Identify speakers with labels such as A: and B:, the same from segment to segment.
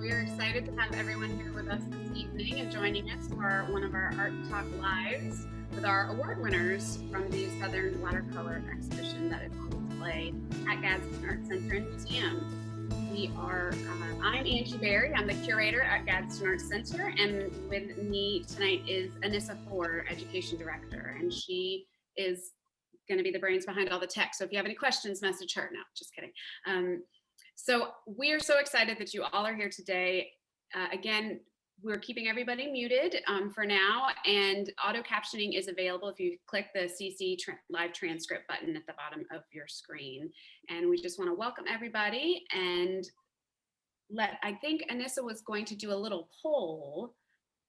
A: We are excited to have everyone here with us this evening and joining us for one of our Art Talk Lives with our award winners from the Southern Watercolor exhibition that is on display at Gadsden Arts Center Museum. I'm Angie Berry. I'm the curator at Gadsden Arts Center, and with me tonight is Anissa Ford, Education Director, and she is going to be the brains behind all the tech. So if you have any questions, message her. No, just kidding. So we are so excited that you all are here today. Again, we're keeping everybody muted for now, and auto captioning is available if you click the CC live transcript button at the bottom of your screen. And we just want to welcome everybody, and I think Anissa was going to do a little poll,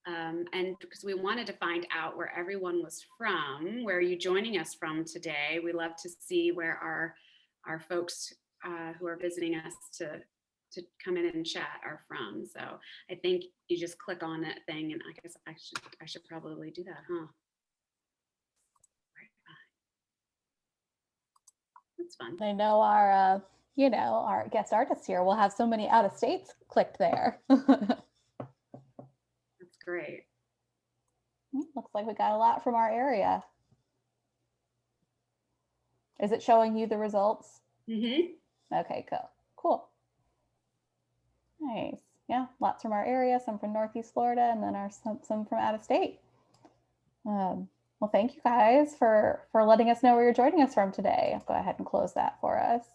A: and because we wanted to find out where everyone was from. Where are you joining us from today? We love to see where our folks who are visiting us to come in and chat are from. So I think you just click on that thing, and I guess I should probably do that, huh? That's fun.
B: I know our guest artists here will have so many out of states clicked there.
A: That's great.
B: Looks like we got a lot from our area. Is it showing you the results?
A: Mm-hmm.
B: Okay, cool. Nice. Yeah, lots from our area, some from Northeast Florida, and then some from out of state. Well, thank you guys for letting us know where you're joining us from today. I'll go ahead and close that for us.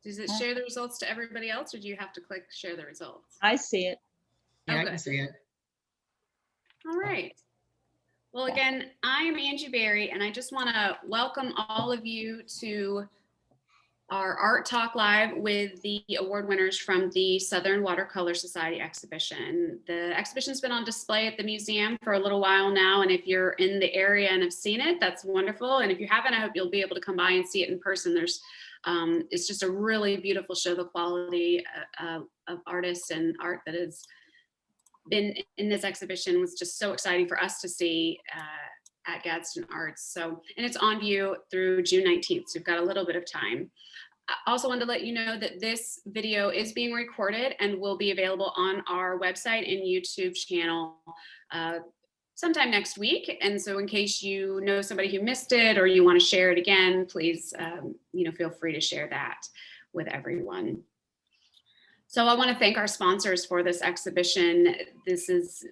A: Does it share the results to everybody else, or do you have to click share the results?
C: I see it.
D: Yeah, I can see it.
A: All right. Well, again, I'm Angie Berry, and I just want to welcome all of you to our Art Talk Live with the award winners from the Southern Watercolor Society Exhibition. The exhibition's been on display at the museum for a little while now, and if you're in the area and have seen it, that's wonderful. And if you haven't, I hope you'll be able to come by and see it in person. It's just a really beautiful show, the quality of artists and art that has been in this exhibition was just so exciting for us to see at Gadsden Arts. So, and it's on view through June 19th, so you've got a little bit of time. I also wanted to let you know that this video is being recorded and will be available on our website and YouTube channel sometime next week. And so in case you know somebody who missed it or you want to share it again, please feel free to share that with everyone. So I want to thank our sponsors for this exhibition. This is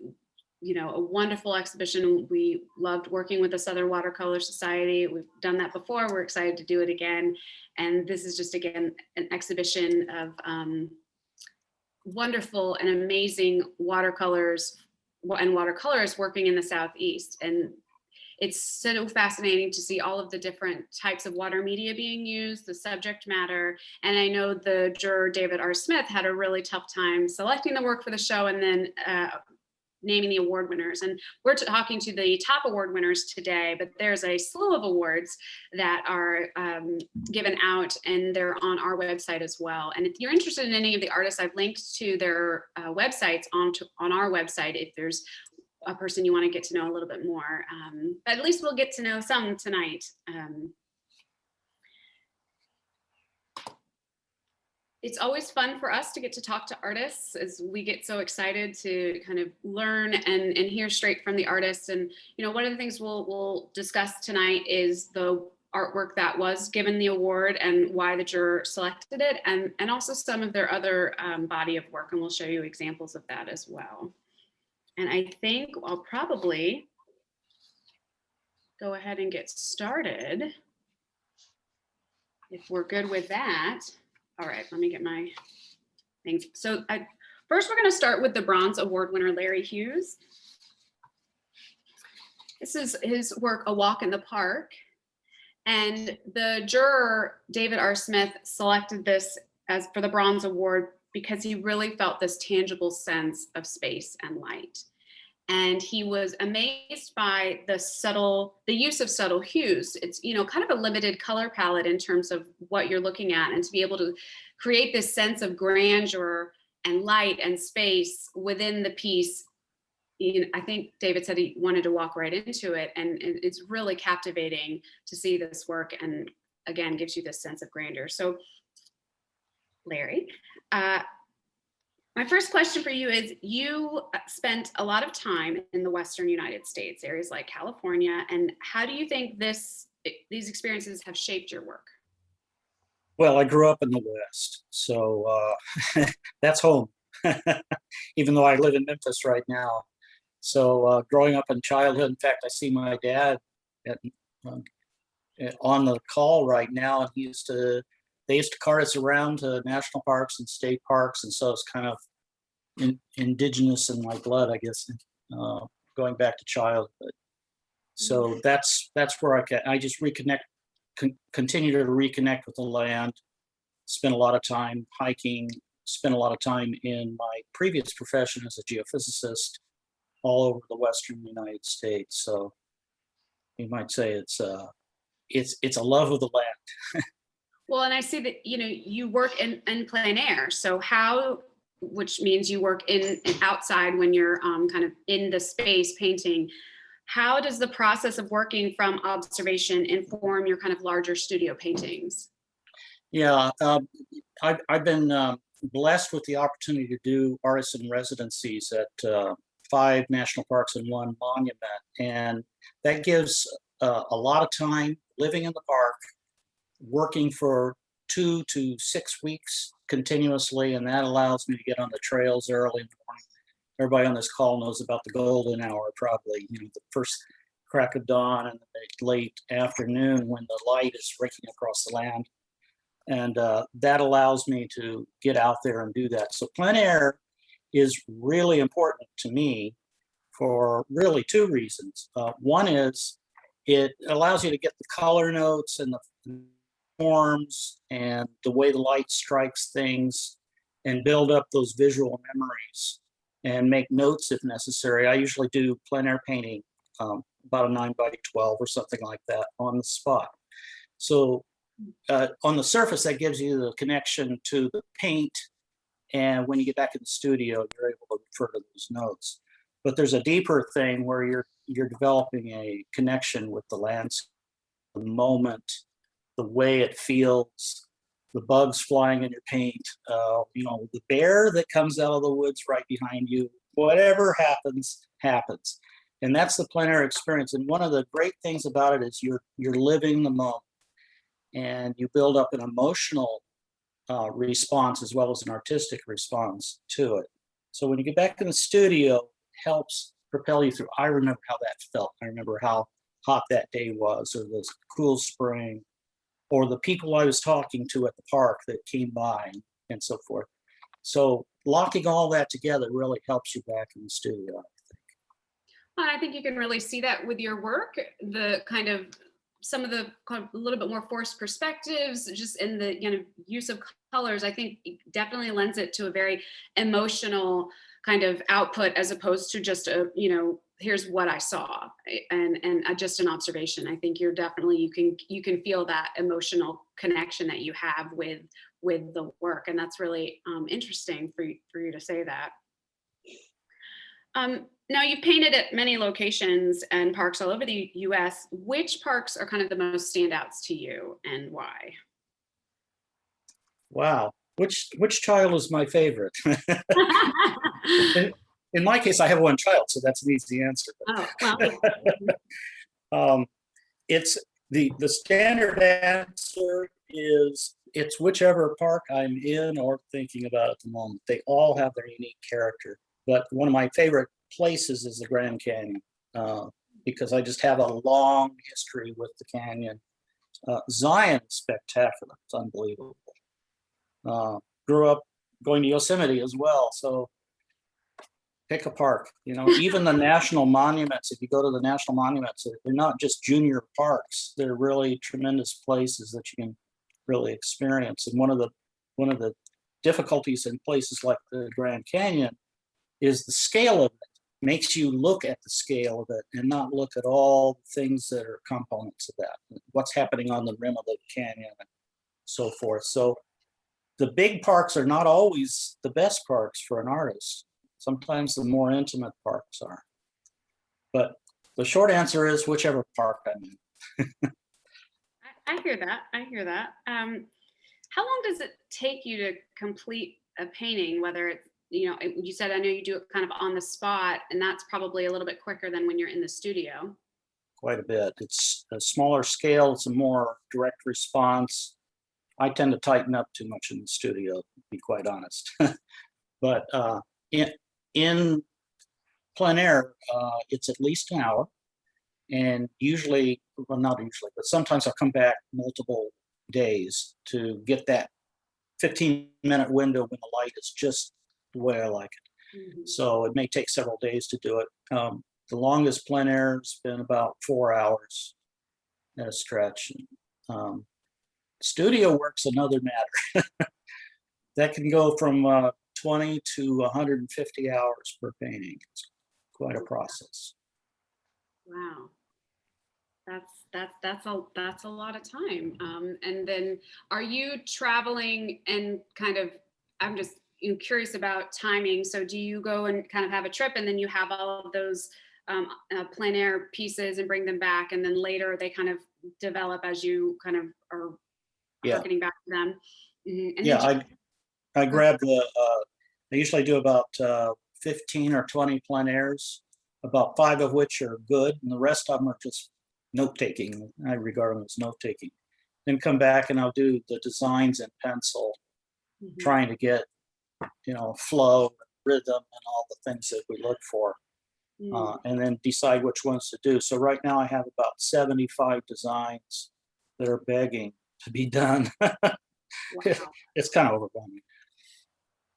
A: a wonderful exhibition. We loved working with the Southern Watercolor Society. We've done that before. We're excited to do it again. And this is just, again, an exhibition of wonderful and amazing watercolors and watercolorists working in the Southeast. And it's so fascinating to see all of the different types of water media being used, the subject matter. And I know the juror, David R. Smith, had a really tough time selecting the work for the show and then naming the award winners. And we're talking to the top award winners today, but there's a slew of awards that are given out, and they're on our website as well. And if you're interested in any of the artists, I've linked to their websites on our website if there's a person you want to get to know a little bit more. But at least we'll get to know some tonight. It's always fun for us to get to talk to artists, as we get so excited to kind of learn and hear straight from the artists. And one of the things we'll discuss tonight is the artwork that was given the award and why the juror selected it, and also some of their other body of work, and we'll show you examples of that as well. And I think I'll probably go ahead and get started if we're good with that. All right, let me get my things. So first, we're going to start with the bronze award winner, Larry Hughes. This is his work, A Walk in the Park. And the juror, David R. Smith, selected this for the bronze award because he really felt this tangible sense of space and light. And he was amazed by the use of subtle hues. It's, kind of a limited color palette in terms of what you're looking at, and to be able to create this sense of grandeur and light and space within the piece. I think David said he wanted to walk right into it, and it's really captivating to see this work, and again, gives you this sense of grandeur. So Larry. My first question for you is, you spent a lot of time in the Western United States, areas like California, and how do you think these experiences have shaped your work?
C: Well, I grew up in the West, so that's home, even though I live in Memphis right now. So growing up in childhood, in fact, I see my dad at, um, on the call right now, and they used to cart us around to national parks and state parks, and so it's kind of indigenous in my blood, I guess, going back to childhood. So that's where I just continue to reconnect with the land, spend a lot of time hiking, spent a lot of time in my previous profession as a geophysicist all over the Western United States. So you might say it's a love of the land.
A: Well, and I see that, you work in plein air. So which means you work in outside when you're kind of in the space painting. How does the process of working from observation inform your kind of larger studio paintings?
C: Yeah, I've been blessed with the opportunity to do artist in residencies at 5 national parks and 1 monument. And that gives a lot of time living in the park, working for 2 to 6 weeks continuously. And that allows me to get on the trails early in the morning. Everybody on this call knows about the golden hour, probably, the first crack of dawn and the late afternoon when the light is raking across the land. And that allows me to get out there and do that. So plein air is really important to me for really 2 reasons. One is it allows you to get the color notes and the forms and the way the light strikes things and build up those visual memories and make notes if necessary. I usually do plein air painting, about a 9x12 or something like that on the spot. So on the surface, that gives you the connection to the paint. And when you get back in the studio, you're able to refer to those notes. But there's a deeper thing where you're developing a connection with the landscape, the moment, the way it feels, the bugs flying in your paint, the bear that comes out of the woods right behind you. Whatever happens, happens. And that's the plein air experience. And one of the great things about it is you're living the moment, and you build up an emotional response as well as an artistic response to it. So when you get back in the studio, it helps propel you through. I remember how that felt. I remember how hot that day was, or the cool spring, or the people I was talking to at the park that came by, and so forth. So locking all that together really helps you back in the studio, I think.
A: Well, I think you can really see that with your work, the kind of some of the kind of a little bit more forced perspectives, just in the use of colors. I think definitely lends it to a very emotional kind of output, as opposed to just here's what I saw and just an observation. I think you're definitely, you can feel that emotional connection that you have with the work, and that's really interesting for you to say that. Now, you've painted at many locations and parks all over the U.S. Which parks are kind of the most standouts to you, and why?
C: Wow, which child is my favorite? In my case, I have 1 child, so that's an easy answer.
A: Oh, well.
C: It's the standard answer is it's whichever park I'm in or thinking about at the moment. They all have their unique character, but one of my favorite places is the Grand Canyon, because I just have a long history with the canyon. Zion is spectacular. It's unbelievable. Grew up going to Yosemite as well, so pick a park. Even the national monuments, if you go to the national monuments, they're not just junior parks. They're really tremendous places that you can really experience. And one of the difficulties in places like the Grand Canyon is the scale of it. Makes you look at the scale of it and not look at all the things that are components of that, what's happening on the rim of the canyon and so forth. So the big parks are not always the best parks for an artist. Sometimes the more intimate parks are. But the short answer is whichever park I'm in.
A: I hear that. How long does it take you to complete a painting? Whether it's, you know, you said, I know you do it kind of on the spot, and that's probably a little bit quicker than when you're in the studio.
C: Quite a bit. It's a smaller scale. It's a more direct response. I tend to tighten up too much in the studio, to be quite honest. But in plein air, it's at least an hour. And usually, well, not usually, but sometimes I'll come back multiple days to get that 15-minute window when the light is just the way I like it.
A: Mhm.
C: So it may take several days to do it. The longest plein air has been about 4 hours at a stretch. Studio work's another matter. That can go from 20 to 150 hours per painting. It's quite a process.
A: Wow. That's a lot of time. And then are you traveling and kind of, I'm just curious about timing. So do you go and kind of have a trip and then you have all of those plein air pieces and bring them back, and then later they kind of develop as you kind of are
C: Yeah.
A: harkening back to them? Mhm. And
C: Yeah,
A: then
C: I grab I usually do about 15 or 20 plein airs, about 5 of which are good, and the rest of them are just note-taking. I regard them as note-taking. Then come back and I'll do the designs in pencil,
A: Mhm.
C: trying to get, flow, rhythm, and all the things that we look for, and then decide which ones to do. So right now I have about 75 designs that are begging to be done.
A: Wow.
C: It's kind of overwhelming.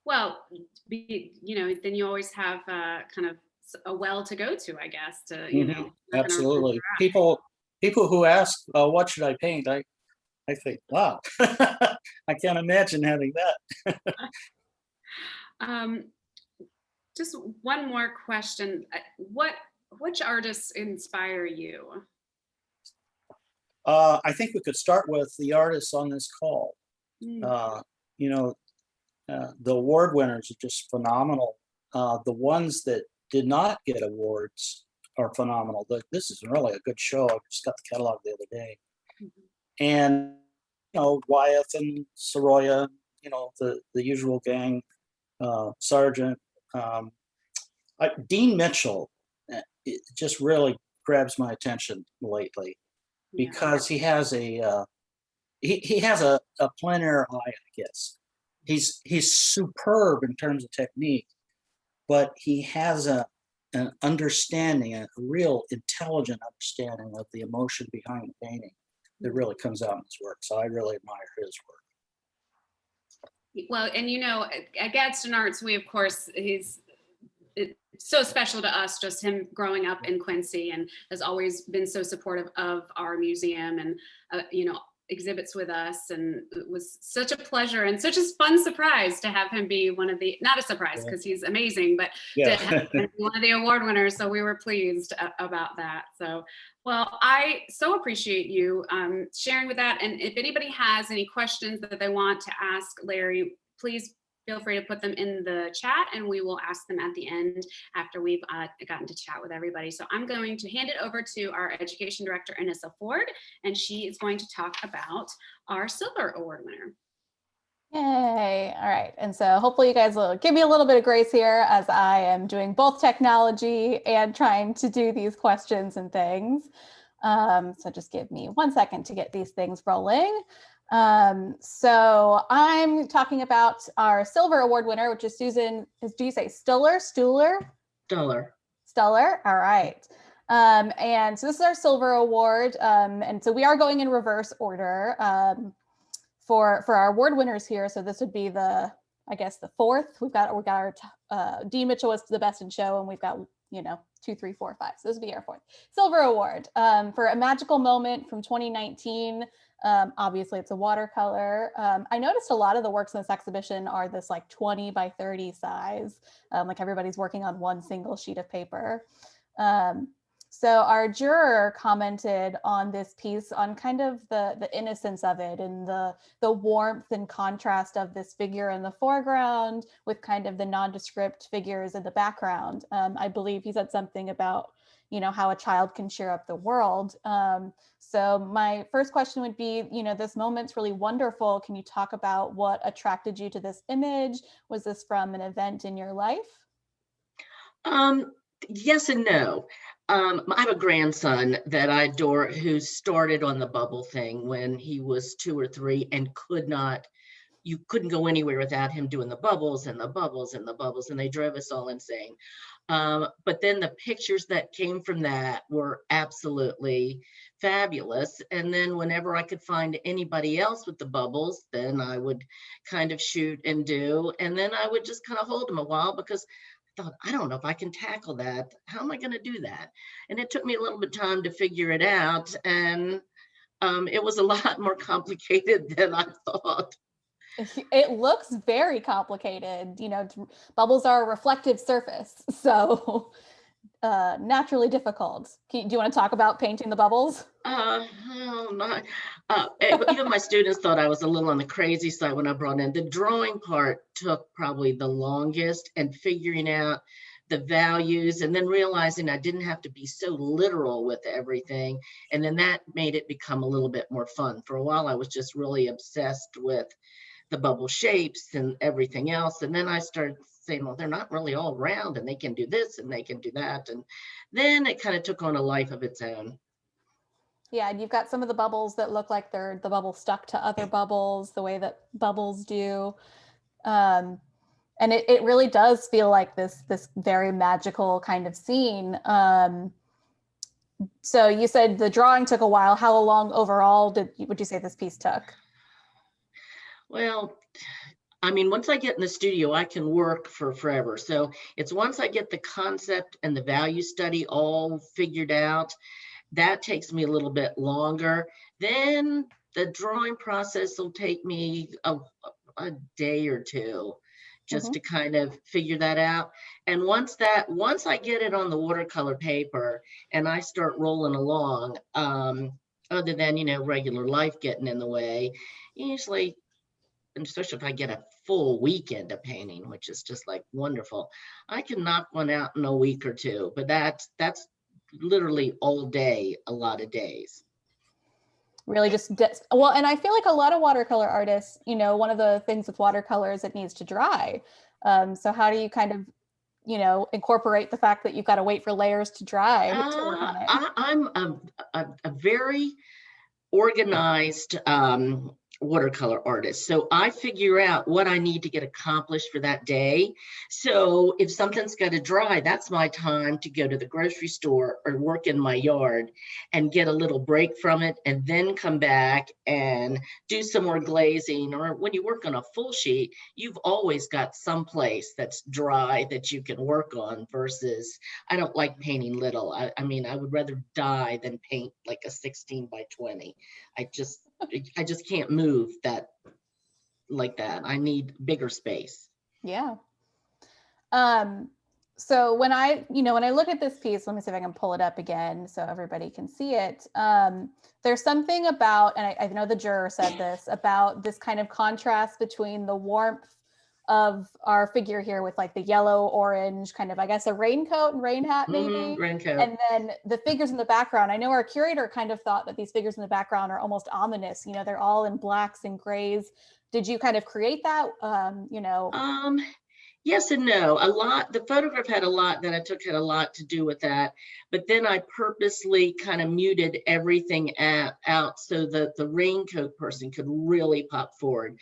A: Well, then you always have kind of a well to go to, I guess, to,
C: Mhm.
A: not gonna
C: Absolutely. People who ask, what should I paint? I think, wow, I can't imagine having that.
A: Um, just one more question. Which artists inspire you?
C: I think we could start with the artists on this call.
A: Mm.
C: You know, the award winners are just phenomenal. The ones that did not get awards are phenomenal. This is really a good show. I just got the catalog the other day.
A: Mhm.
C: And, Wyeth and Soroya, the usual gang, Sargent. Dean Mitchell, it just really grabs my attention lately
A: Yeah.
C: because he has he has a plein air eye, I guess. He's superb in terms of technique, but he has an understanding, a real intelligent understanding of the emotion behind the painting that really comes out in his work. So I really admire his work.
A: Well, and at Gadsden Arts, we of course it's so special to us, just him growing up in Quincy, and has always been so supportive of our museum, and exhibits with us, and it was such a pleasure and such a fun surprise to have him be one of the, not a surprise because he's amazing, but to have him be one of the award winners. So we were pleased about that. So, well, I so appreciate you sharing with that. And if anybody has any questions that they want to ask Larry, please feel free to put them in the chat and we will ask them at the end after we've gotten to chat with everybody. So I'm going to hand it over to our education director, Anissa Ford, and she is going to talk about our Silver Award winner.
B: Yay. All right. And so hopefully you guys will give me a little bit of grace here as I am doing both technology and trying to do these questions and things. So just give me 1 second to get these things rolling. So I'm talking about our Silver Award winner, which is Susan, do you say Stuller? Stuller. All right. And so this is our Silver Award. And so we are going in reverse order for our award winners here. So this would be the fourth. We've got our Dean Mitchell was the best in show, and we've got 2, 3, 4, 5. So this would be our fourth Silver Award for A Magical Moment from 2019. Obviously it's a watercolor. I noticed a lot of the works in this exhibition are this like 20 by 30 size, like everybody's working on one single sheet of paper. So our juror commented on this piece on kind of the innocence of it and the warmth and contrast of this figure in the foreground with kind of the nondescript figures in the background. I believe he said something about, you know, how a child can cheer up the world. So my first question would be, you know, this moment's really wonderful. Can you talk about what attracted you to this image? Was this from an event in your life?
D: Um, yes and no. I have a grandson that I adore who started on the bubble thing when he was 2 or 3 and you couldn't go anywhere without him doing the bubbles and the bubbles and the bubbles, and they drove us all insane. But then the pictures that came from that were absolutely fabulous. And then whenever I could find anybody else with the bubbles, then I would kind of shoot and do. And then I would just kind of hold them a while because I thought, I don't know if I can tackle that. How am I going to do that? And it took me a little bit of time to figure it out. And it was a lot more complicated than I thought.
B: It looks very complicated. You know, bubbles are a reflective surface, so naturally difficult. Do you want to talk about painting the bubbles?
D: Even my students thought I was a little on the crazy side when I brought in. The drawing part took probably the longest, and figuring out the values and then realizing I didn't have to be so literal with everything. And then that made it become a little bit more fun. For a while, I was just really obsessed with the bubble shapes and everything else. And then I started saying, well, they're not really all round and they can do this and they can do that. And then it kind of took on a life of its own.
B: Yeah, and you've got some of the bubbles that look like they're the bubble stuck to other bubbles, the way that bubbles do. And it really does feel like this very magical kind of scene. So you said the drawing took a while. How long overall would you say this piece took?
D: Well, I mean, once I get in the studio, I can work for forever. So it's once I get the concept and the value study all figured out, that takes me a little bit longer. Then the drawing process will take me a day or two just to kind of figure that out. And once I get it on the watercolor paper and I start rolling along, other than, you know, regular life getting in the way, usually, and especially if I get a full weekend of painting, which is just like wonderful, I can knock one out in a week or two, but that's literally all day, a lot of days.
B: Really well, and I feel like a lot of watercolor artists, you know, one of the things with watercolor is it needs to dry. So how do you kind of, you know, incorporate the fact that you've got to wait for layers to dry to work on it?
D: I'm a very organized watercolor artist. So I figure out what I need to get accomplished for that day. So if something's got to dry, that's my time to go to the grocery store or work in my yard and get a little break from it and then come back and do some more glazing. Or when you work on a full sheet, you've always got some place that's dry that you can work on versus, I don't like painting little. I mean, I would rather die than paint like a 16 by 20. I just can't move that like that. I need bigger space.
B: Yeah. So when I look at this piece, let me see if I can pull it up again so everybody can see it. There's something about, and I know the juror said this, about this kind of contrast between the warmth of our figure here with like the yellow, orange, kind of, I guess, a raincoat and rain hat maybe.
D: Raincoat.
B: And then the figures in the background. I know our curator kind of thought that these figures in the background are almost ominous. You know, they're all in blacks and grays. Did you kind of create that,
D: Yes and no. The photograph had a lot that I took had a lot to do with that. But then I purposely kind of muted everything out so that the raincoat person could really pop forward.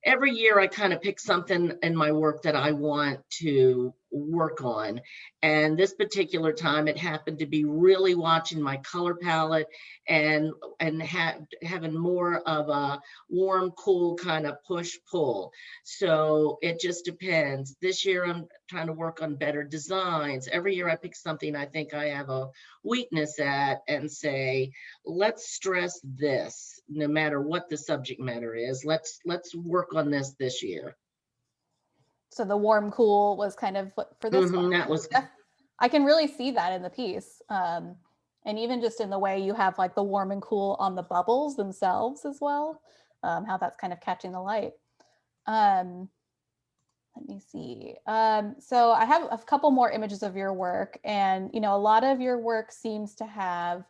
D: Every year I kind of pick something in my work that I want to work on. And this particular time it happened to be really watching my color palette and having more of a warm, cool kind of push-pull. So it just depends. This year I'm trying to work on better designs. Every year I pick something I think I have a weakness at and say, let's stress this, no matter what the subject matter is. Let's work on this year.
B: So the warm, cool was kind of for this one.
D: That was.
B: I can really see that in the piece. And even just in the way you have like the warm and cool on the bubbles themselves as well, how that's kind of catching the light. let me see. So I have a couple more images of your work, and a lot of your work seems to have,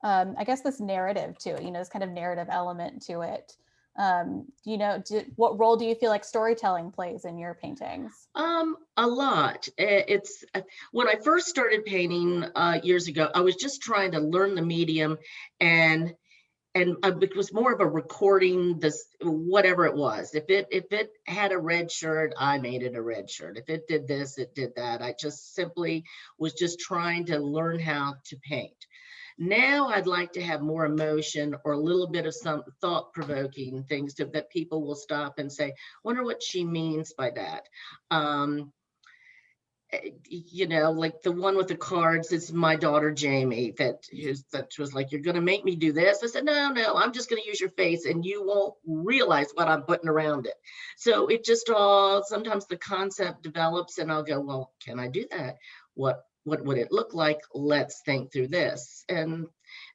B: I guess, this narrative to it. This kind of narrative element to it. What role do you feel like storytelling plays in your paintings?
D: A lot. It's when I first started painting years ago, I was just trying to learn the medium, and it was more of a recording this whatever it was. If it had a red shirt, I made it a red shirt. If it did this, it did that. I just simply was just trying to learn how to paint. Now I'd like to have more emotion or a little bit of some thought-provoking things that people will stop and say, wonder what she means by that. Like the one with the cards, it's my daughter Jamie that was like, you're gonna make me do this. I said, no, I'm just gonna use your face and you won't realize what I'm putting around it. So it just sometimes the concept develops and I'll go, well, can I do that? What would it look like? Let's think through this. And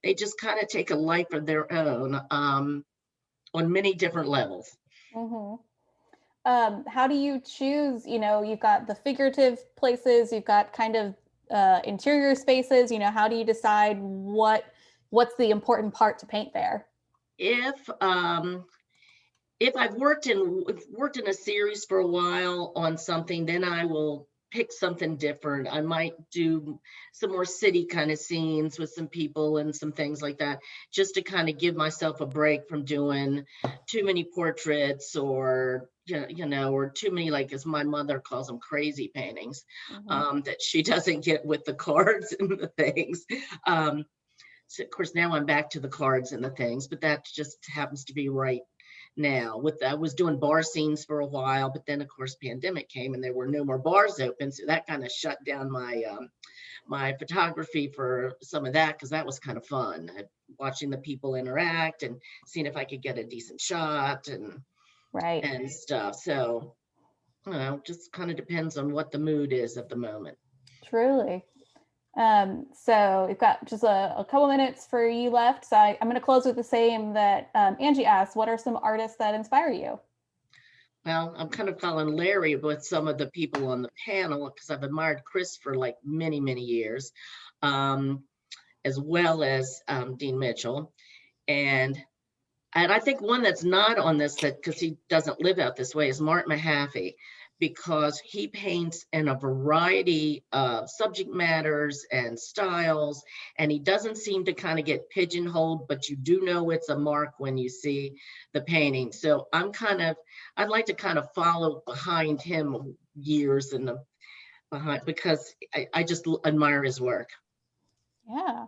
D: they just kind of take a life of their own on many different levels.
B: Mm-hmm. How do you choose, you've got the figurative places, you've got kind of interior spaces, how do you decide what's the important part to paint there?
D: If I've worked in a series for a while on something, then I will pick something different. I might do some more city kind of scenes with some people and some things like that, just to kind of give myself a break from doing too many portraits or or too many, like as my mother calls them, crazy paintings, that she doesn't get with the cards and the things. So of course now I'm back to the cards and the things, but that just happens to be right now. I was doing bar scenes for a while, but then of course pandemic came and there were no more bars open, so that kind of shut down my my photography for some of that, because that was kind of fun, watching the people interact and seeing if I could get a decent shot and stuff. So just kind of depends on what the mood is at the moment.
B: Truly. So we've got just a couple minutes for you left. So I'm going to close with the same that Angie asked. What are some artists that inspire you?
D: Well, I'm kind of following Larry with some of the people on the panel, because I've admired Chris for like many, many years, as well as Dean Mitchell. And I think one that's not on this, because he doesn't live out this way, is Mark Mahaffey, because he paints in a variety of subject matters and styles, and he doesn't seem to kind of get pigeonholed, but you do know it's a Mark when you see the painting. So I'd like to kind of follow behind him years behind, because I just admire his work.
B: Yeah.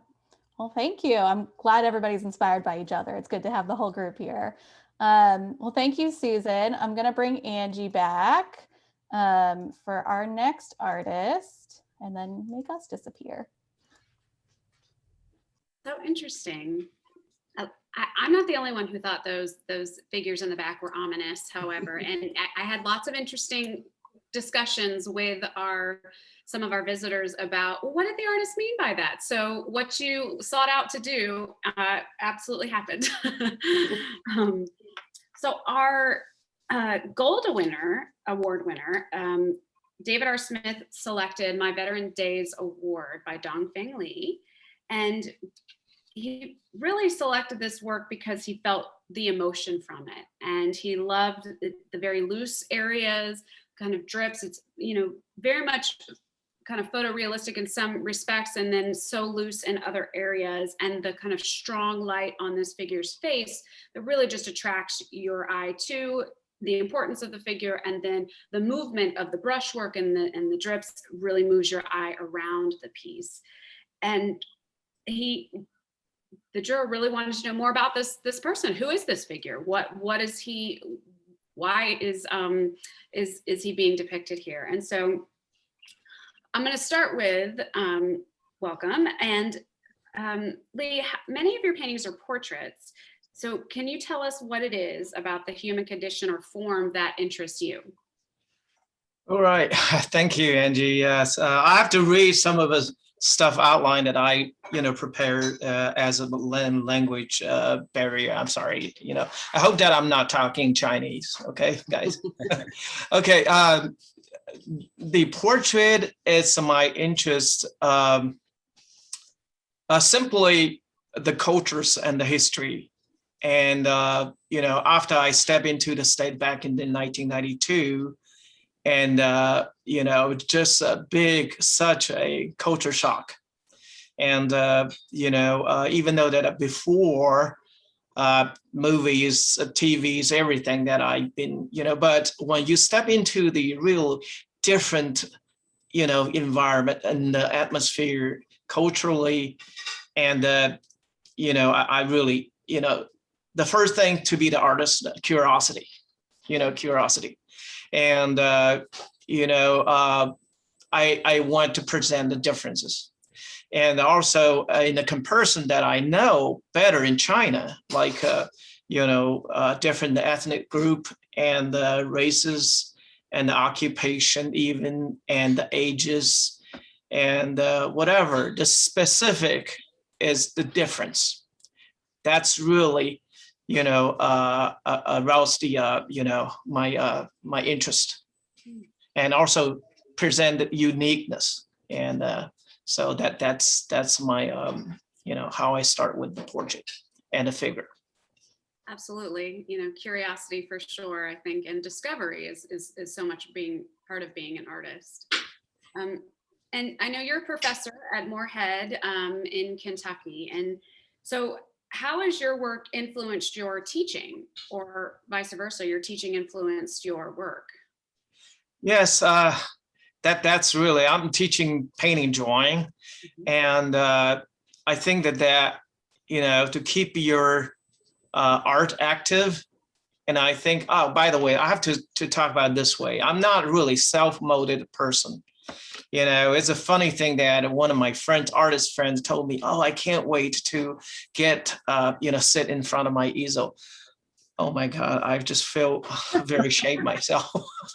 B: Well, thank you. I'm glad everybody's inspired by each other. It's good to have the whole group here. Well, thank you, Susan. I'm going to bring Angie back for our next artist, and then make us disappear.
A: So interesting. I'm not the only one who thought those figures in the back were ominous, however, and I had lots of interesting discussions with some of our visitors about, well, what did the artist mean by that? So what you sought out to do absolutely happened. So our Gold Award winner, David R. Smith selected My Veteran Days Award by Dongfeng Lee. And he really selected this work because he felt the emotion from it. And he loved the very loose areas, kind of drips. It's, very much kind of photorealistic in some respects, and then so loose in other areas, and the kind of strong light on this figure's face that really just attracts your eye to the importance of the figure, and then the movement of the brushwork and the drips really moves your eye around the piece. And the juror really wanted to know more about this person. Who is this figure? What is he? Why is he being depicted here? And so I'm going to start with welcome. And Lee, many of your paintings are portraits. So can you tell us what it is about the human condition or form that interests you?
E: All right. Thank you, Angie. Yes, I have to read some of his stuff outlined that I, prepared as a language barrier. I'm sorry, I hope that I'm not talking Chinese. Okay, guys. Okay, the portrait is my interest. Simply the cultures and the history. And, after I stepped into the state back in 1992, and, just such a culture shock. And, even though that before movies, TVs, everything that I've been, but when you step into the real different, environment and the atmosphere culturally, and, I really, the first thing to be the artist, curiosity, curiosity. And, I want to present the differences. And also in the comparison that I know better in China, like, different ethnic group and the races and the occupation even, and the ages and whatever, the specific is the difference. That's really, aroused the, my interest, and also present the uniqueness. And so that's my, how I start with the portrait and the figure.
A: Absolutely. Curiosity for sure, I think, and discovery is so much being part of being an artist. And I know you're a professor at Moorhead in Kentucky. And so how has your work influenced your teaching, or vice versa, your teaching influenced your work?
E: Yes, that's really, I'm teaching painting drawing. And I think that, to keep your art active. And I think, oh, by the way, I have to talk about it this way. I'm not really self-molded person. It's a funny thing that one of my artist friends told me, oh, I can't wait to get, sit in front of my easel. Oh my God, I just feel very ashamed myself.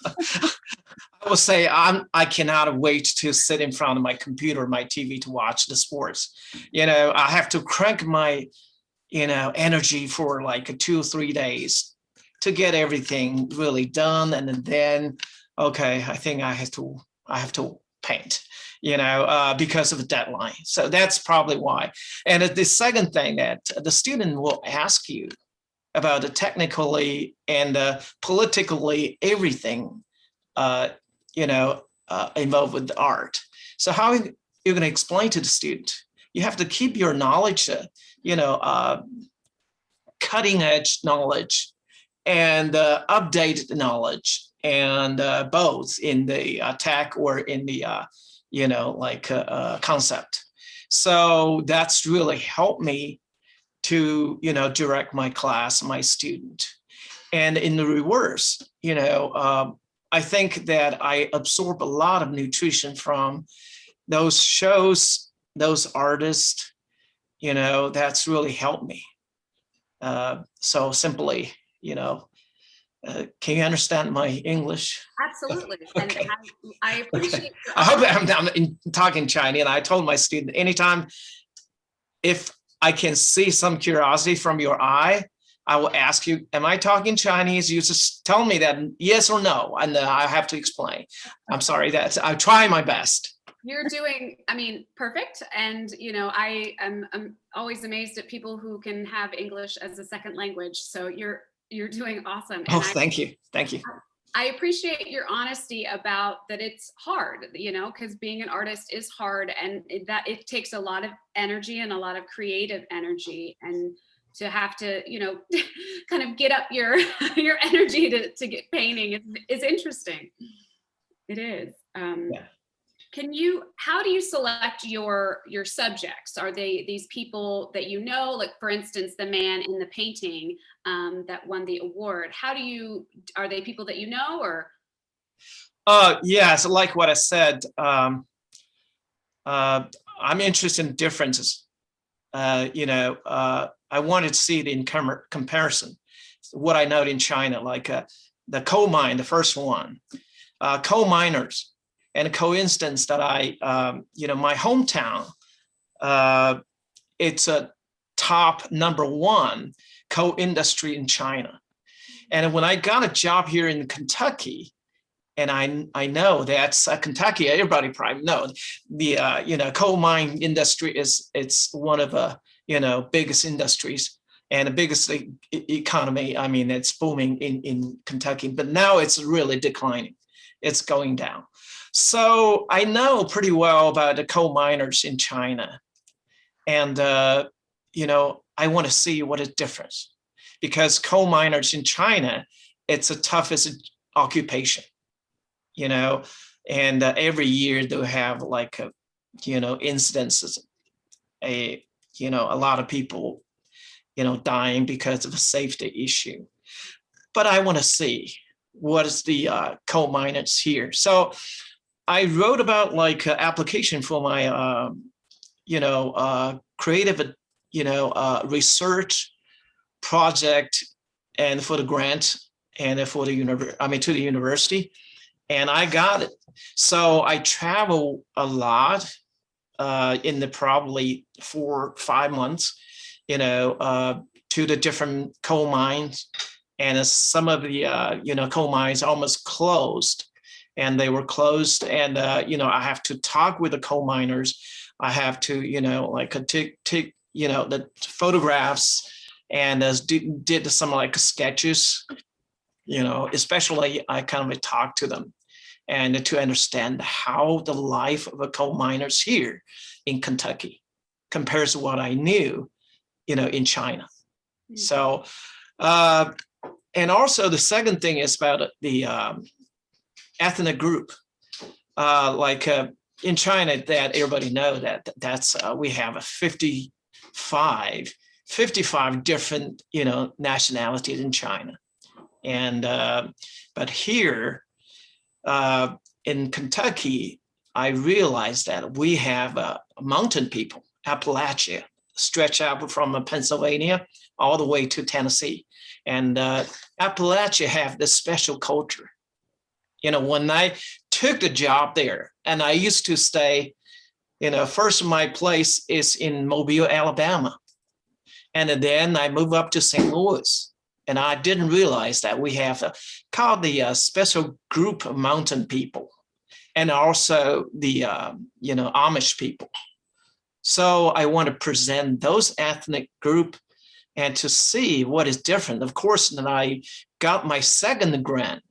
E: I will say I cannot wait to sit in front of my computer, my TV to watch the sports. I have to crank my, energy for like 2 or 3 days to get everything really done. And then, okay, I think I have to paint, because of the deadline. So that's probably why. And the second thing that the student will ask you about the technically and politically everything, involved with the art. So how you're going to explain to the student? You have to keep your knowledge, cutting edge knowledge and updated knowledge, and both in the tech or in the, concept. So that's really helped me to, direct my class, my student. And in the reverse, I think that I absorb a lot of nutrition from those shows, those artists, that's really helped me. So simply, can you understand my English?
A: Absolutely.
E: Okay.
A: And I appreciate.
E: I hope I'm talking Chinese. And I told my student, anytime if I can see some curiosity from your eye, I will ask you, am I talking Chinese? You just tell me that yes or no, and I have to explain. I'm sorry, I try my best.
A: You're doing, perfect. And, I'm always amazed at people who can have English as a second language. So you're doing awesome.
E: Oh, thank you. Thank you.
A: I appreciate your honesty about that. It's hard, because being an artist is hard, and that it takes a lot of energy and a lot of creative energy, and to have to, kind of get up your energy to get painting is interesting. It is.
E: Yeah.
A: How do you select your subjects? Are they these people that like, for instance, the man in the painting that won the award? Are they people that or?
E: Yes, like what I said, I'm interested in differences. I wanted to see it in comparison. What I noted in China, like the coal mine, the first one, coal miners, And a coincidence that my hometown, it's a top #1 coal industry in China. And when I got a job here in Kentucky, and I know that's Kentucky, everybody probably knows the coal mine industry it's one of the biggest industries and the biggest economy. I mean, it's booming in Kentucky, but now it's really declining. It's going down. So I know pretty well about the coal miners in China, and I want to see what is different, because coal miners in China, it's the toughest occupation. And every year they'll have like incidences, a lot of people dying because of a safety issue. But I want to see what is the coal miners here. So I wrote about like application for my creative research project and for the grant and for the to the university. And I got it. So I travel a lot in the probably 4 or 5 months, to the different coal mines. And some of the, coal mines almost closed, and they were closed. And, I have to talk with the coal miners. I have to, take the photographs and did some like sketches. Especially I kind of talk to them and to understand how the life of a coal miners here in Kentucky compares to what I knew, in China. Mm-hmm. So, and also the second thing is about the ethnic group, in China, that everybody know that's we have a 55 different, nationalities in China. And but here in Kentucky, I realized that we have mountain people, Appalachia, stretch out from Pennsylvania all the way to Tennessee. And Appalachia have this special culture. When I took the job there, and I used to stay, first my place is in Mobile, Alabama. And then I moved up to St. Louis. And I didn't realize that we have called the special group of mountain people, and also the Amish people. So I want to present those ethnic group and to see what is different. Of course, then I got my second grant,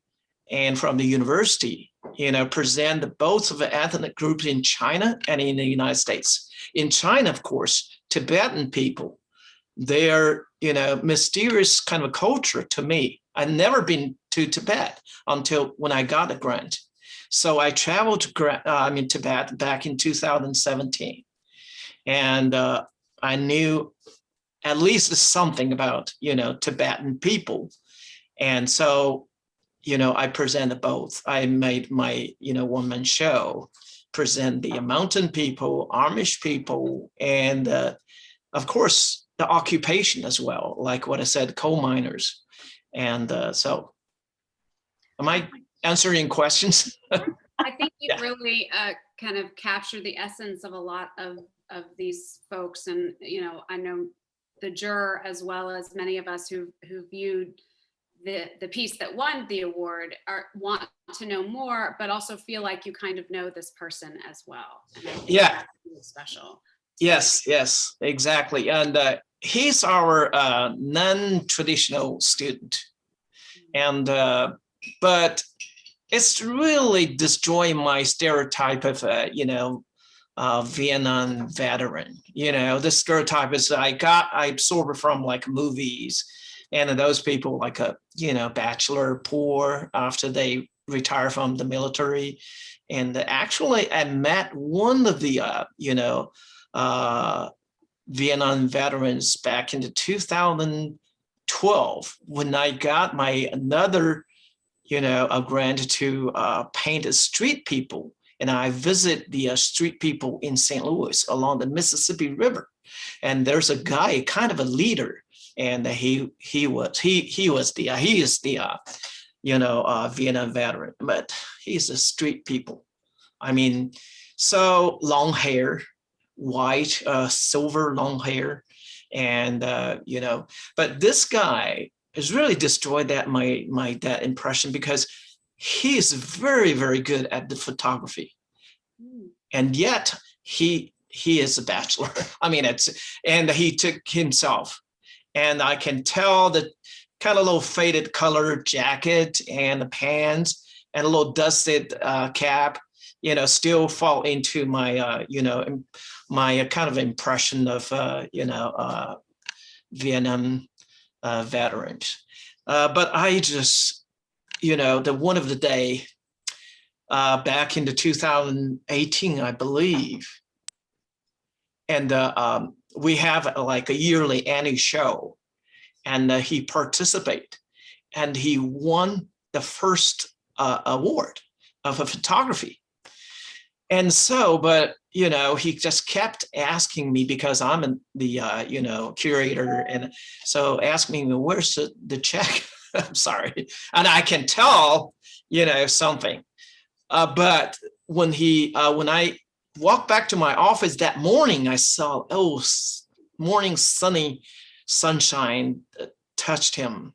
E: and from the university, present both of the ethnic groups in China and in the United States. In China, of course, Tibetan people, they're mysterious kind of culture to me. I'd never been to Tibet until when I got the grant. So I traveled to Tibet back in 2017, and I knew at least something about Tibetan people, and so I presented both. I made my one-man show, present the mountain people, Amish people, and of course the occupation as well, like what I said, coal miners. And so am I answering questions?
A: I think you really kind of captured the essence of a lot of these folks. And, I know the juror, as well as many of us who viewed the piece that won the award, want to know more, but also feel like you kind of know this person as well.
E: Yeah.
A: That's special.
E: Yes, exactly. And he's our non-traditional student. And, but it's really destroying my stereotype of, Vietnam veteran. The stereotype is I absorbed from like movies, and those people like bachelor poor after they retire from the military. And actually I met one of the, Vietnam veterans back in 2012 when I got another a grant to paint street people, and I visit the street people in St. Louis along the Mississippi River, and there's a guy, kind of a leader, and he is the Vietnam veteran, but he's a street people. I mean, so long hair, white, silver long hair. And, but this guy has really destroyed that that impression, because he is very, very good at the photography. And yet he is a bachelor. I mean, and he took himself, and I can tell the kind of little faded color jacket and the pants and a little dusted cap, still fall into my, my kind of impression of, Vietnam veterans. But I just, the one of the day, back into 2018, I believe. And we have like a yearly annual show, and he participated, and he won the first award of a photography. And so, but, he just kept asking me, because I'm the, curator. And so asking me, where's the check? I'm sorry. And I can tell, something. But when I walked back to my office that morning, I saw, morning sunshine touched him,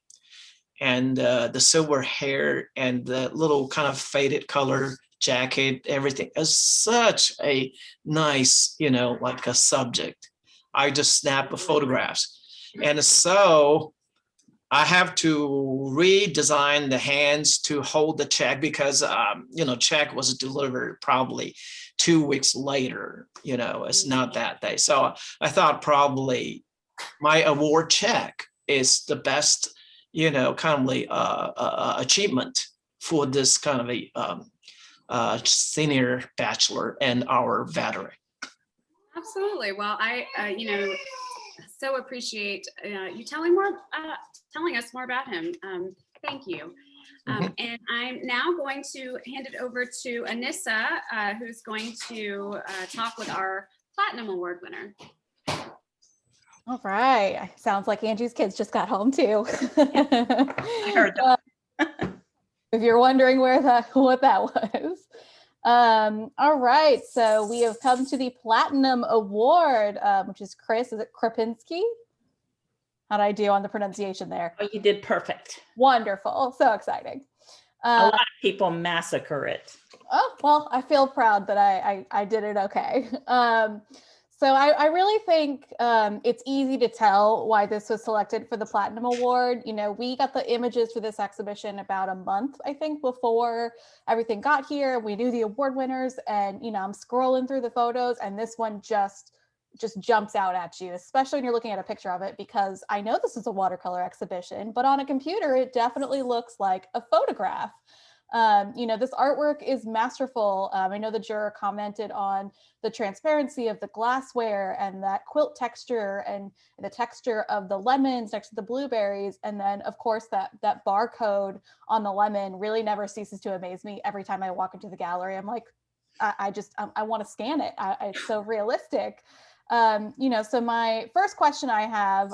E: and the silver hair and the little kind of faded color jacket, everything is such a nice, like a subject. I just snap photographs. And so I have to redesign the hands to hold the check, because, check was delivered probably 2 weeks later, it's not that day. So I thought probably my award check is the best, kind of achievement for this kind of a senior bachelor and our veteran.
A: Absolutely. Well, I, so appreciate you telling us more about him. Thank you. And I'm now going to hand it over to Anissa, who's going to talk with our Platinum Award winner.
B: All right. Sounds like Angie's kids just got home too.
F: I heard that.
B: If you're wondering what that was. All right. So we have come to the Platinum Award, which is Chris. Is it Krupinski? How'd I do on the pronunciation there?
F: Oh, you did perfect.
B: Wonderful. So exciting.
F: A lot of people massacre it.
B: Oh, well, I feel proud that I did it okay. So I really think it's easy to tell why this was selected for the Platinum Award. We got the images for this exhibition about a month, I think, before everything got here. We knew the award winners, and, I'm scrolling through the photos, and this one just jumps out at you, especially when you're looking at a picture of it, because I know this is a watercolor exhibition, but on a computer, it definitely looks like a photograph. This artwork is masterful. I know the juror commented on the transparency of the glassware and that quilt texture and the texture of the lemons next to the blueberries. And then, of course, that barcode on the lemon really never ceases to amaze me. Every time I walk into the gallery, I'm like, I want to scan it. It's so realistic. So my first question I have,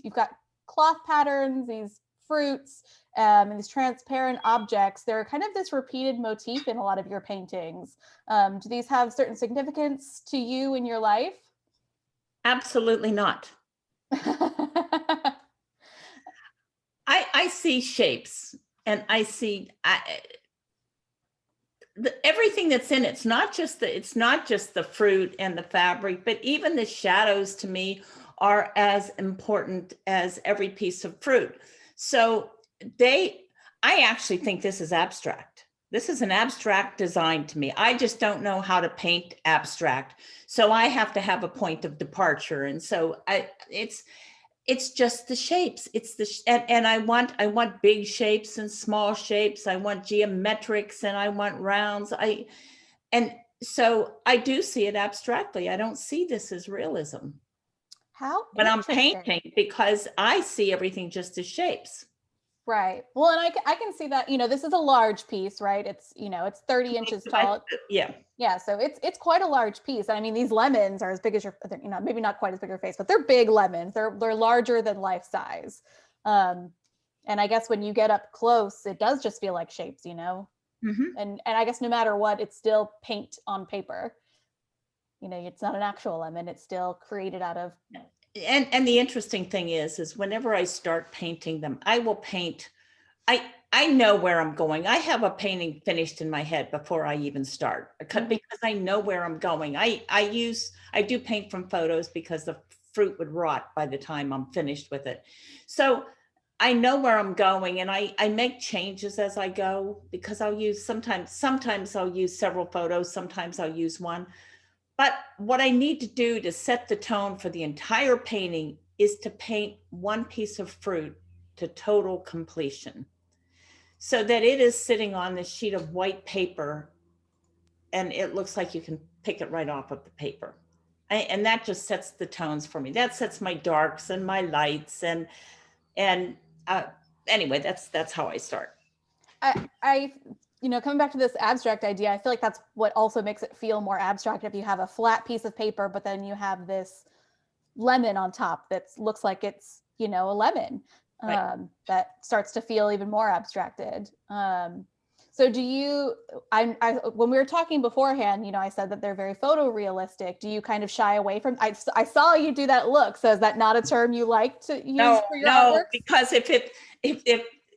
B: you've got cloth patterns, these fruits, and these transparent objects. They're kind of this repeated motif in a lot of your paintings. Do these have certain significance to you in your life?
F: Absolutely not. I see shapes, and I see everything that's in it. It's not just the fruit and the fabric, but even the shadows to me are as important as every piece of fruit. So I actually think this is abstract. This is an abstract design to me. I just don't know how to paint abstract. So I have to have a point of departure. And so it's just the shapes. And I want big shapes and small shapes. I want geometrics and I want rounds. And so I do see it abstractly. I don't see this as realism.
B: How?
F: But I'm painting because I see everything just as shapes.
B: Right. Well, and I can see that, this is a large piece, right? It's, it's 30 inches tall.
F: Yeah.
B: Yeah. So it's quite a large piece. I mean, these lemons are as big as your, maybe not quite as big as your face, but they're big lemons. They're larger than life size. And I guess when you get up close, it does just feel like shapes,
F: Mhm.
B: And I guess no matter what, it's still paint on paper. You know, it's not an actual lemon, it's still created out of.
F: And the interesting thing is whenever I start painting them, I will paint. I know where I'm going. I have a painting finished in my head before I even start
B: Mhm.
F: because I know where I'm going. I do paint from photos because the fruit would rot by the time I'm finished with it. So I know where I'm going, and I make changes as I go, because I'll use sometimes I'll use several photos, sometimes I'll use one. But what I need to do to set the tone for the entire painting is to paint one piece of fruit to total completion, so that it is sitting on this sheet of white paper and it looks like you can pick it right off of the paper. And that just sets the tones for me. That sets my darks and my lights, and anyway, that's how I start.
B: I you know, coming back to this abstract idea, I feel like that's what also makes it feel more abstract if you have a flat piece of paper, but then you have this lemon on top that looks like it's, you know, a lemon.
F: Right.
B: That starts to feel even more abstracted. So do you, when we were talking beforehand, you know, I said that they're very photorealistic. Do you kind of shy away from, I saw you do that look. So is that not a term you like to use for your
F: No,
B: artwork?
F: because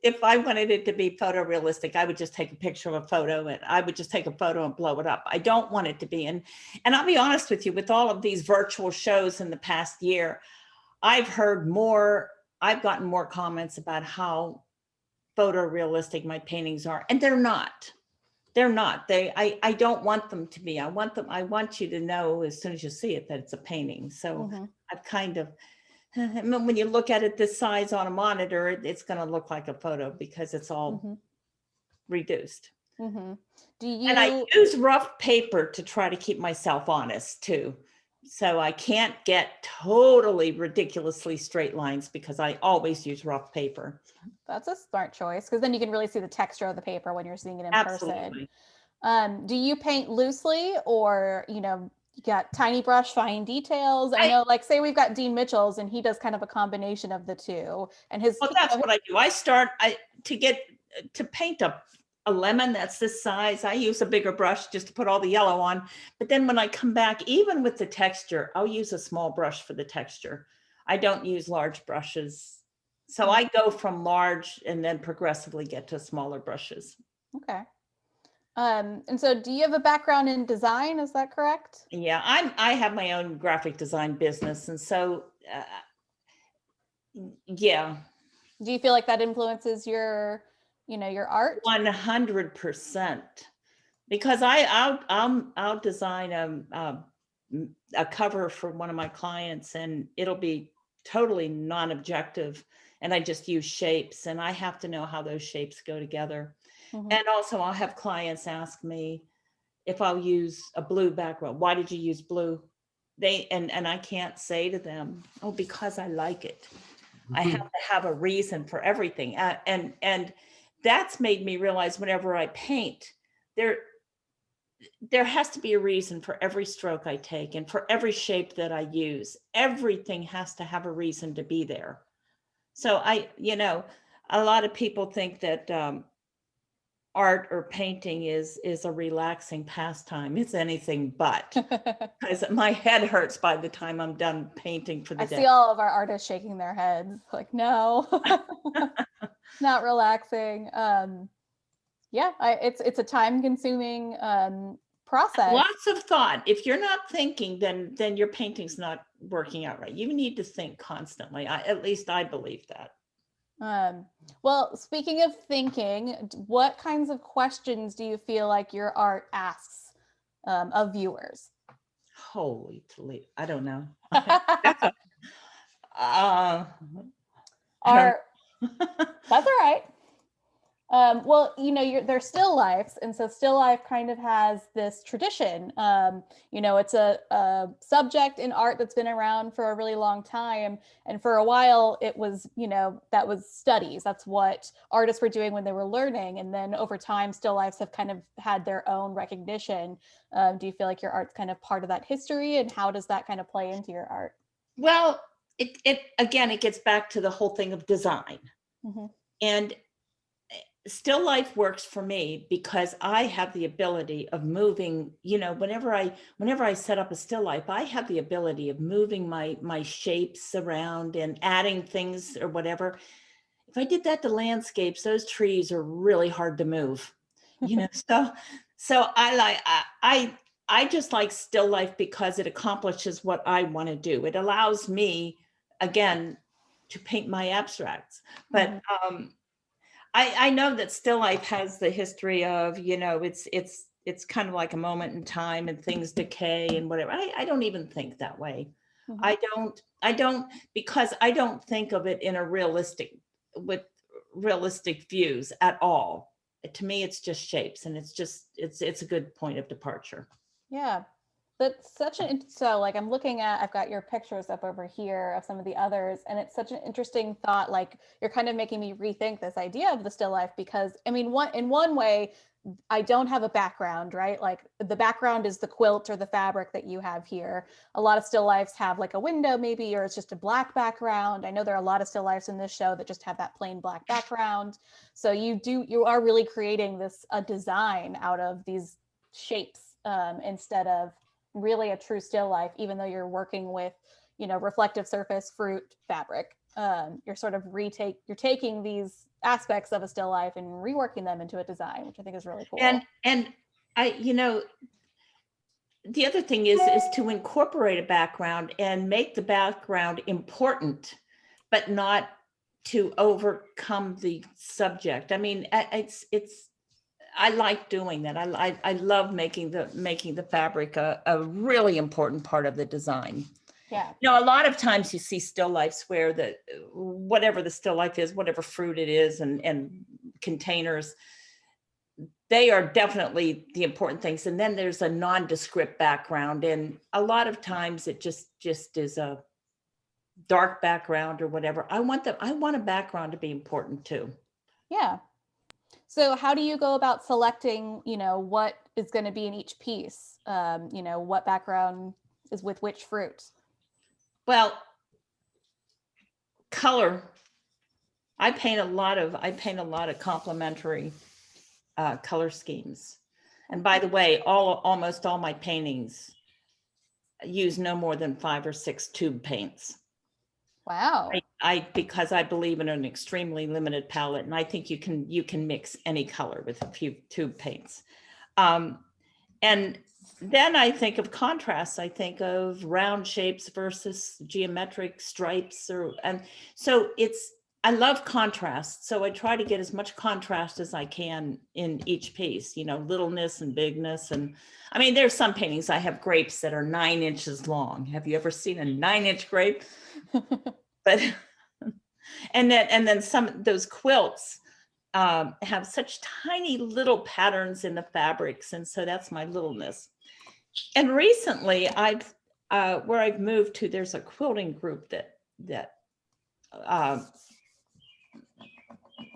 F: if I wanted it to be photorealistic, I would just take a picture of a photo, and I would just take a photo and blow it up. I don't want it to be. And I'll be honest with you, with all of these virtual shows in the past year, I've gotten more comments about how photorealistic my paintings are, and they're not. I don't want them to be. I want you to know as soon as you see it that it's a painting. So
B: Mhm.
F: I've kind of, when you look at it this size on a monitor, it's going to look like a photo because it's all
B: Mhm.
F: reduced.
B: Mhm. Do
F: And I
B: you,
F: use rough paper to try to keep myself honest too. So I can't get totally ridiculously straight lines because I always use rough paper.
B: that's a smart choice, because then you can really see the texture of the paper when you're seeing it in person.
F: Absolutely.
B: Do you paint loosely, or, you know, you got tiny brush, fine details? I know, like, say we've got Dean Mitchell's and he does kind of a combination of the two, and
F: Well, that's what I do. To paint a lemon that's this size, I use a bigger brush just to put all the yellow on. But then when I come back, even with the texture, I'll use a small brush for the texture. I don't use large brushes. So I go from large and then progressively get to smaller brushes.
B: Okay. And so do you have a background in design? Is that correct?
F: Yeah, I have my own graphic design business. And so, yeah,
B: Do you feel like that influences your, you know, your art?
F: 100%. Because I'll design a cover for one of my clients, and it'll be totally non-objective, and I just use shapes, and I have to know how those shapes go together.
B: Mhm.
F: And also I'll have clients ask me if I'll use a blue background. Why did you use blue? And I can't say to them, oh, because I like it. I have to have a reason for everything. And that's made me realize whenever I paint, there has to be a reason for every stroke I take and for every shape that I use. Everything has to have a reason to be there. So a lot of people think that art or painting is a relaxing pastime. It's anything but, because my head hurts by the time I'm done painting for the
B: I
F: day.
B: see all of our artists shaking their heads like, no, not relaxing. Yeah, it's a time consuming process.
F: Lots of thought. If you're not thinking, then your painting's not working out right. You need to think constantly. At least I believe that.
B: Well, speaking of thinking, what kinds of questions do you feel like your art asks of viewers?
F: Holy Toledo. I don't know.
B: Are
F: I don't
B: That's all right. Well, you know, they're still lifes, and so still life kind of has this tradition. You know, it's a subject in art that's been around for a really long time, and for a while it was, you know, that was studies. That's what artists were doing when they were learning, and then over time, still lifes have kind of had their own recognition. Do you feel like your art's kind of part of that history, and how does that kind of play into your art?
F: Well, it again, it gets back to the whole thing of design.
B: Mhm.
F: And still life works for me because I have the ability of moving, whenever I set up a still life, I have the ability of moving my shapes around and adding things or whatever. If I did that to landscapes, those trees are really hard to move, so I just like still life because it accomplishes what I want to do. It allows me, again, to paint my abstracts. But I know that still life has the history of, it's kind of like a moment in time and things decay and whatever. I don't even think that way. I don't, because I don't think of it in a with realistic views at all. To me, it's just shapes, and it's a good point of departure.
B: Yeah, that's such so like I've got your pictures up over here of some of the others, and it's such an interesting thought. Like, you're kind of making me rethink this idea of the still life, because I mean, in one way, I don't have a background, right? Like, the background is the quilt or the fabric that you have here. A lot of still lifes have like a window maybe, or it's just a black background. I know there are a lot of still lifes in this show that just have that plain black background. So you are really creating a design out of these shapes, instead of really a true still life, even though you're working with, reflective surface, fruit, fabric. You're sort of taking these aspects of a still life and reworking them into a design, which I think is really cool.
F: And I, the other thing is to incorporate a background and make the background important, but not to overcome the subject. I mean, I like doing that. I love making the fabric a really important part of the design.
B: Yeah.
F: A lot of times you see still lifes where whatever the still life is, whatever fruit it is, and containers, they are definitely the important things. And then there's a nondescript background, and a lot of times it just is a dark background or whatever. I want a background to be important too.
B: Yeah. So how do you go about selecting, what is going to be in each piece? What background is with which fruit?
F: Well, color. I paint a lot of complementary color schemes. And by the way, almost all my paintings use no more than 5 or 6 tube paints.
B: Wow.
F: Because I believe in an extremely limited palette, and I think you can mix any color with a few tube paints. And then I think of contrasts. I think of round shapes versus geometric stripes, and so I love contrast. So I try to get as much contrast as I can in each piece, littleness and bigness. And I mean, there's some paintings I have grapes that are 9 inches long. Have you ever seen a 9-inch grape? But and then some of those quilts have such tiny little patterns in the fabrics, and so that's my littleness. And recently, where I've moved to, there's a quilting group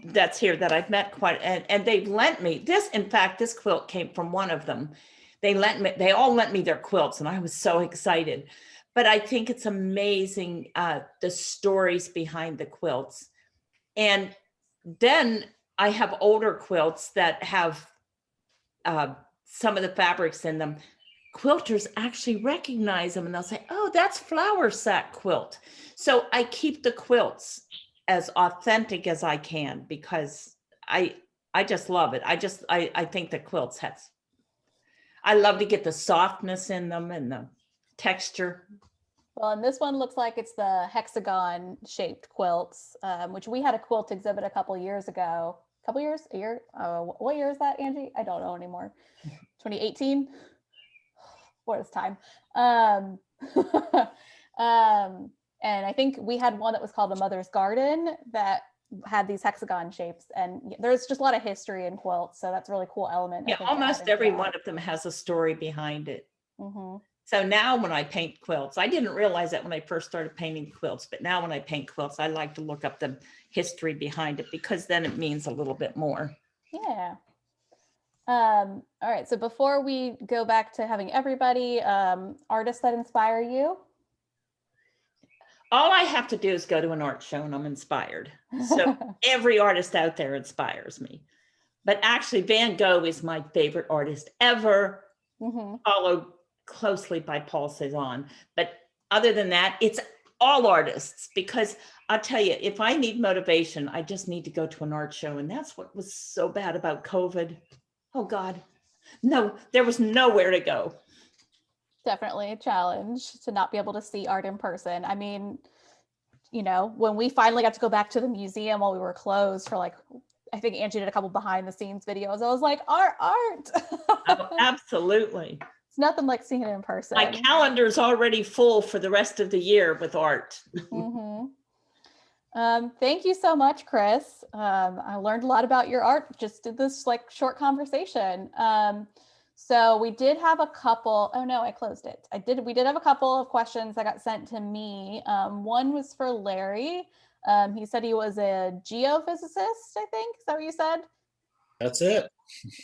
F: that's here that I've met and they've lent me this. In fact, this quilt came from one of them. They all lent me their quilts, and I was so excited. But I think it's amazing, the stories behind the quilts. And then I have older quilts that have some of the fabrics in them. Quilters actually recognize them, and they'll say, "Oh, that's flower sack quilt." So I keep the quilts as authentic as I can, because I just love it. I think the quilts I love to get the softness in them and the texture.
B: Well, and this one looks like it's the hexagon shaped quilts, which we had a quilt exhibit a couple years ago. A year? What year is that, Angie? I don't know anymore. 2018? What is time? And I think we had one that was called the Mother's Garden that had these hexagon shapes, and there's just a lot of history in quilts, so that's a really cool element.
F: Yeah, almost every one of them has a story behind it.
B: Mm-hmm.
F: So now when I paint quilts, I didn't realize that when I first started painting quilts, but now when I paint quilts, I like to look up the history behind it, because then it means a little bit more.
B: Yeah. All right, so before we go back to having everybody, artists that inspire you?
F: All I have to do is go to an art show and I'm inspired. So every artist out there inspires me. But actually, Van Gogh is my favorite artist ever,
B: Hmm.
F: followed closely by Paul Cézanne. But other than that, it's all artists, because I'll tell you, if I need motivation, I just need to go to an art show. And that's what was so bad about COVID. Oh God, no, there was nowhere to go.
B: Definitely a challenge to not be able to see art in person. I mean, you know, when we finally got to go back to the museum while we were closed for like, I think Angie did a couple behind the scenes videos. I was like, art.
F: Oh, absolutely.
B: It's nothing like seeing it in person.
F: My calendar's already full for the rest of the year with art.
B: Hmm. Thank you so much, Chris. I learned a lot about your art just did this like short conversation. So we did have a couple, oh no, I closed it. We did have a couple of questions that got sent to me. One was for Larry. He said he was a geophysicist, I think. Is that what you said?
C: That's it.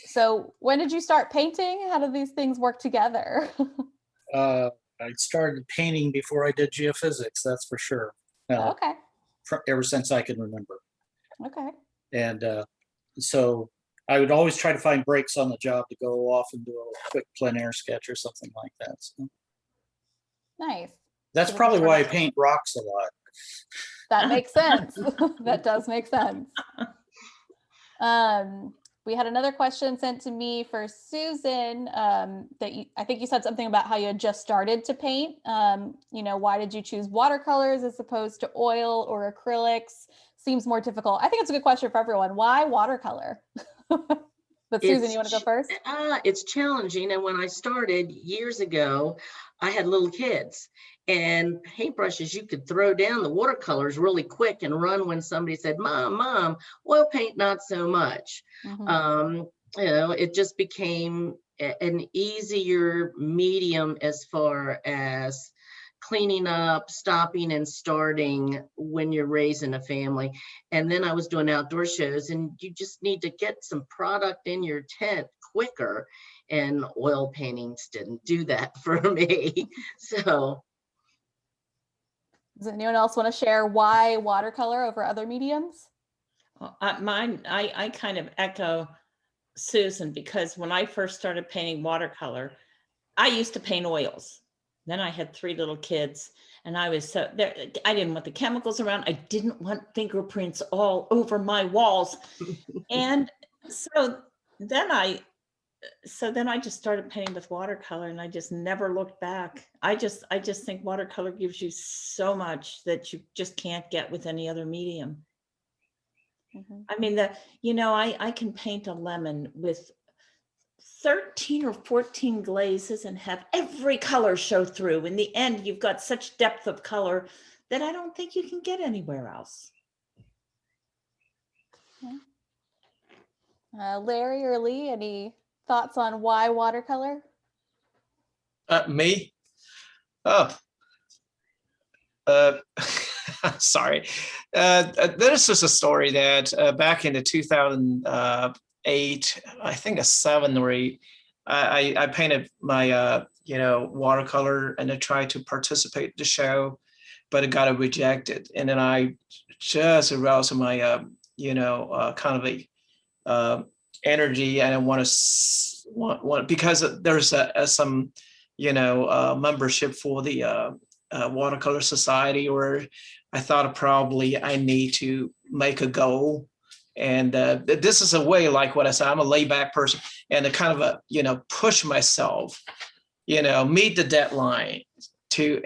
B: So when did you start painting? How do these things work together?
C: I started painting before I did geophysics, that's for sure.
B: Okay.
C: Ever since I can remember.
B: Okay.
C: And so I would always try to find breaks on the job to go off and do a quick plein air sketch or something like that. So
B: Nice.
C: that's
B: So
C: probably
B: that's
C: why I paint rocks a lot.
B: That makes sense. That does make sense. We had another question sent to me for Susan that I think you said something about how you had just started to paint. You know, why did you choose watercolors as opposed to oil or acrylics? Seems more difficult. I think it's a good question for everyone. Why watercolor? But Susan, you want to go first?
D: It's challenging. And when I started years ago, I had little kids, and paintbrushes, you could throw down the watercolors really quick and run when somebody said, Mom, oil paint, not so much.
B: Mhm.
D: You know, it just became an easier medium as far as cleaning up, stopping and starting when you're raising a family. And then I was doing outdoor shows, and you just need to get some product in your tent quicker. And oil paintings didn't do that for me. So
B: Does anyone else want to share why watercolor over other mediums?
F: I kind of echo Susan, because when I first started painting watercolor, I used to paint oils. Then I had 3 little kids, and I was so there. I didn't want the chemicals around. I didn't want fingerprints all over my walls. And so then I just started painting with watercolor, and I just never looked back. I just think watercolor gives you so much that you just can't get with any other medium.
B: Mhm.
F: I mean, I can paint a lemon with 13 or 14 glazes and have every color show through. In the end, you've got such depth of color that I don't think you can get anywhere else.
B: Larry or Lee, any thoughts on why watercolor?
E: Me? Oh, sorry. There's just a story that back in the 2008, I think a 7 or 8, I painted my watercolor, and I tried to participate in the show, but it got rejected. And then I just aroused my kind of a energy, and I want because there's some membership for the Watercolor Society, or I thought probably I need to make a goal. And this is a way, like what I said, I'm a laid back person, and to kind of push myself, meet the deadline to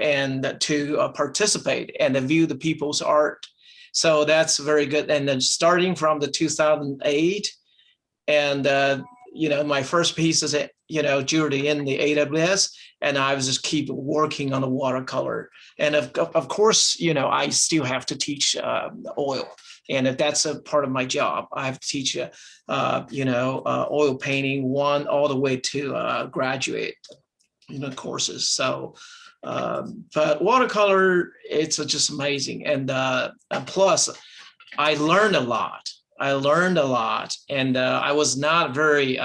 E: participate and to view the people's art. So that's very good. And then starting from the 2008, and my first piece is jewelry in the AWS, and I was just keep working on the watercolor. And of course, I still have to teach oil, and if that's a part of my job, I have to teach oil painting 1 all the way to graduate courses. So but watercolor, it's just amazing. And plus I learned a lot. And I was not very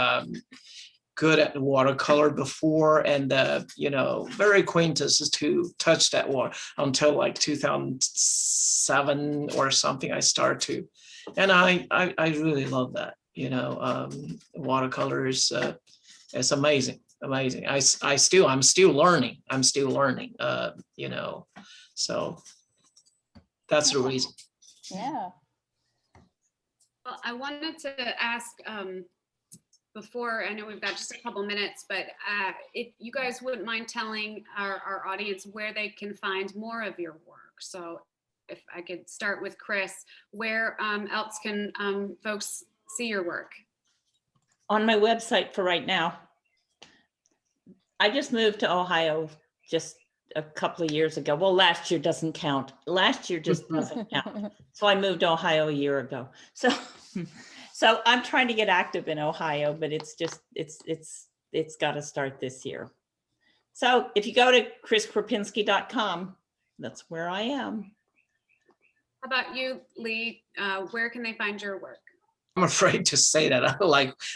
E: good at watercolor before, and very acquainted to touch that water until like 2007 or something. I started to, and I really love that. watercolors. It's amazing, amazing. I'm still learning. So that's the reason.
B: Yeah.
A: Well, I wanted to ask before, I know we've got just a couple minutes, but if you guys wouldn't mind telling our audience where they can find more of your work. So if I could start with Chris, where else can folks see your work?
F: On my website for right now. I just moved to Ohio just a couple of years ago. Well, last year doesn't count. Last year just doesn't count. So I moved to Ohio a year ago. So I'm trying to get active in Ohio, but it's got to start this year. So if you go to chriskrapinski.com, that's where I am.
A: How about you, Lee? Where can they find your work?
E: I'm afraid to say that.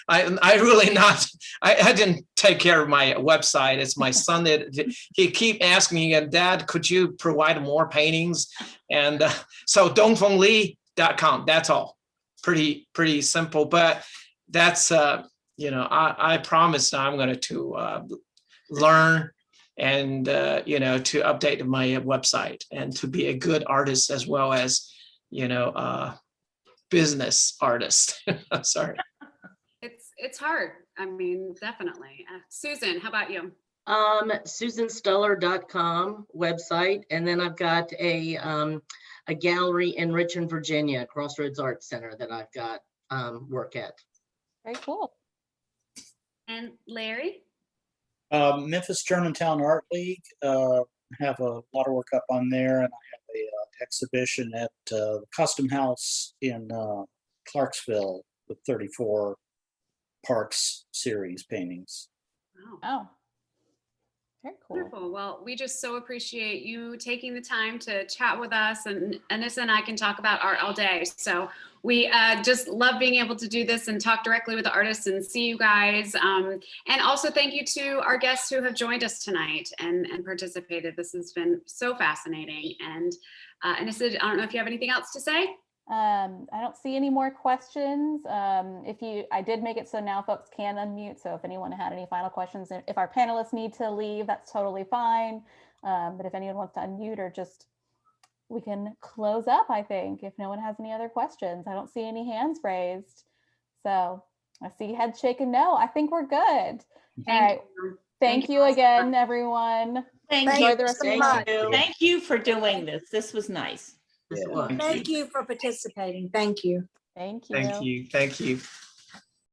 E: I really not. I didn't take care of my website. It's my son that he keep asking me, Dad, could you provide more paintings? And so dongfengli.com. That's all. Pretty simple. But that's I promise I'm going to learn and to update my website and to be a good artist as well as business artist. Sorry.
A: It's hard. I mean, definitely. Susan, how about you?
D: SusanStuller.com website, and then I've got a gallery in Richmond, Virginia, Crossroads Arts Center that I've got work at.
B: Very cool.
A: And Larry?
C: Memphis Germantown Art League, have a lot of work up on there, and I have a exhibition at the Custom House in Clarksville with 34 Parks series paintings.
A: Wow.
B: Oh, very cool.
A: Wonderful. Well, we just so appreciate you taking the time to chat with us, and Anissa and I can talk about art all day. So we just love being able to do this and talk directly with the artists and see you guys. And also thank you to our guests who have joined us tonight and participated. This has been so fascinating. And Anissa, I don't know if you have anything else to say?
B: I don't see any more questions. I did make it so now folks can unmute. So if anyone had any final questions, if our panelists need to leave, that's totally fine. But if anyone wants to unmute or we can close up, I think, if no one has any other questions. I don't see any hands raised. So I see heads shaking no. I think we're good. All right. Thank you again, everyone.
F: Thank
B: Enjoy
F: you.
B: the rest of
D: Thank
B: your night.
D: you.
F: Thank you for doing this. This was nice.
D: Yes, it was.
G: Thank you for participating. Thank you.
B: Thank you.
E: Thank you.